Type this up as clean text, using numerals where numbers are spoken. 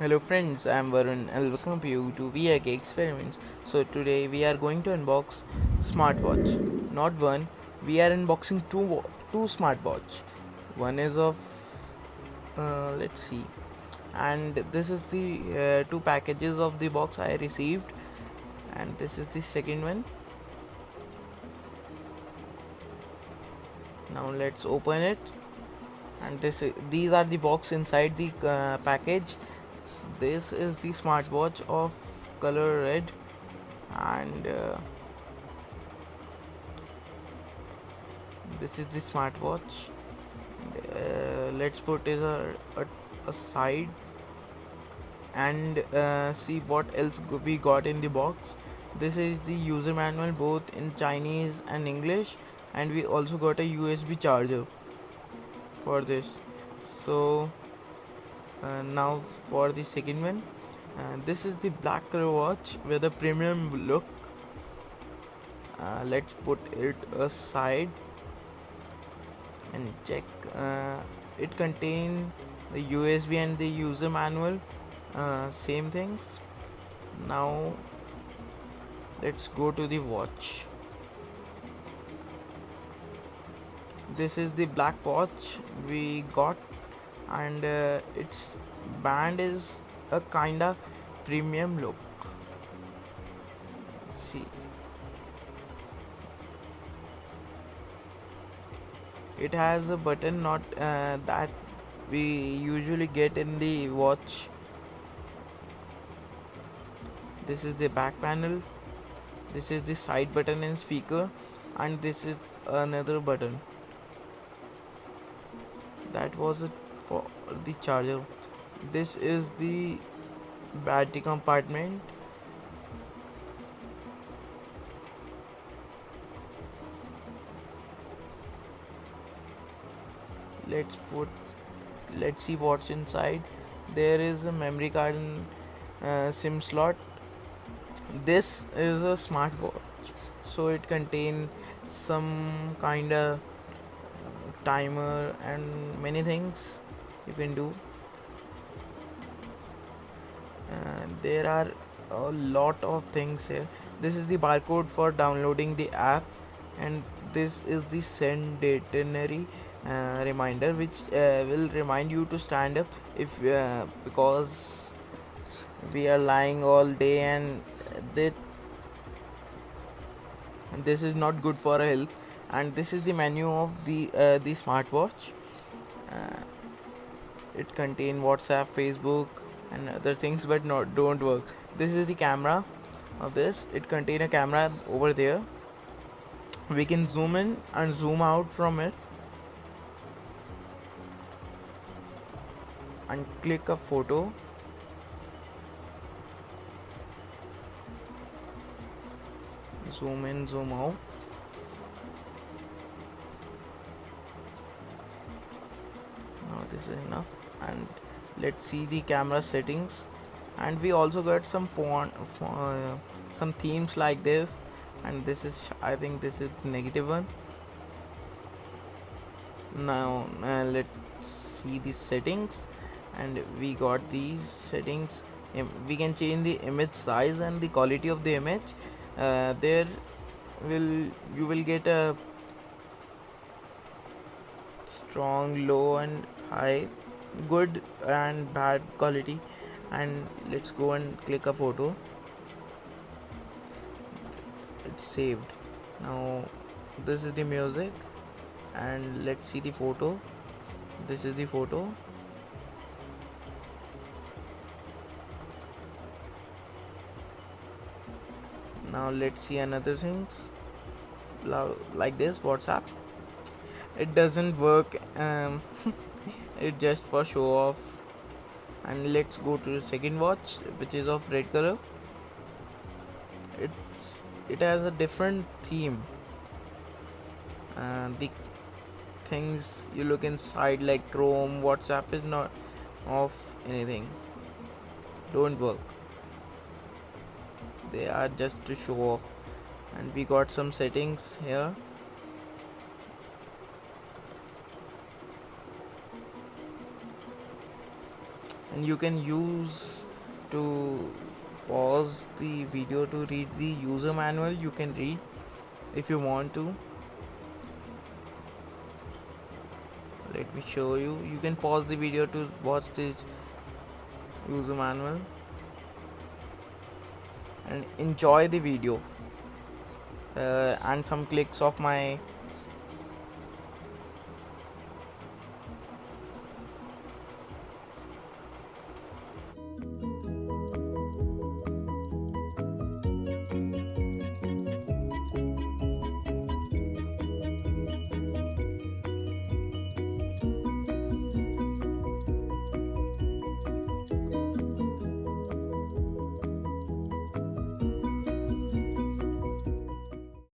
Hello friends, I am Varun and welcome you to VIK Experiments. So today we are going to unbox smartwatch. Not one, we are unboxing two smartwatch. One is of let's see, and this is the two packages of the box I received, and this is the second one. Now let's open it, and these are the box inside the package. This is the smartwatch of color red, and this is the smartwatch. Let's put it aside and see what else we got in the box. This is the user manual both in Chinese and English, and we also got a USB charger for this. So now for the second one, this is the black color watch with a premium look. Let's put it aside and check. It contains the USB and the user manual, same things. Now let's go to the watch. This is the black watch we got, and its band is a kinda premium look. See, it has a button not that we usually get in the watch. This is the back panel, this is the side button and speaker, and this is another button. That was it for the charger. This is the battery compartment. let's put let's see what's inside. There is a memory card and SIM slot. This is a smartwatch, so it contains some kind of timer and many things you can do. There are a lot of things here. This is the barcode for downloading the app, and this is the send itinerary reminder, which will remind you to stand up if because we are lying all day, and that this is not good for our health. And this is the menu of the smartwatch. uh, it contains WhatsApp, Facebook, and other things, but not don't work. This is the camera of this. It contains a camera over there. We can zoom in and zoom out from it and click a photo. Zoom in, zoom out. Now this is enough, and let's see the camera settings. And we also got some some themes like this, and this is, I think this is negative one. Now let's see the settings, and we got these settings. We can change the image size and the quality of the image. There will you will get a strong, low, and high, good and bad quality. And let's go and click a photo. It's saved. Now this is the music, and let's see the photo. This is the photo. Now let's see another things like this. WhatsApp, it doesn't work. It just for show off. And let's go to the second watch, which is of red color. It has a different theme. The things you look inside, like Chrome, WhatsApp, is not of anything, don't work. They are just to show off. And we got some settings here. and you can use to pause the video to read the user manual. You can read if you want to. Let me show you. You can pause the video to watch the user manual and enjoy the video, and some clicks of my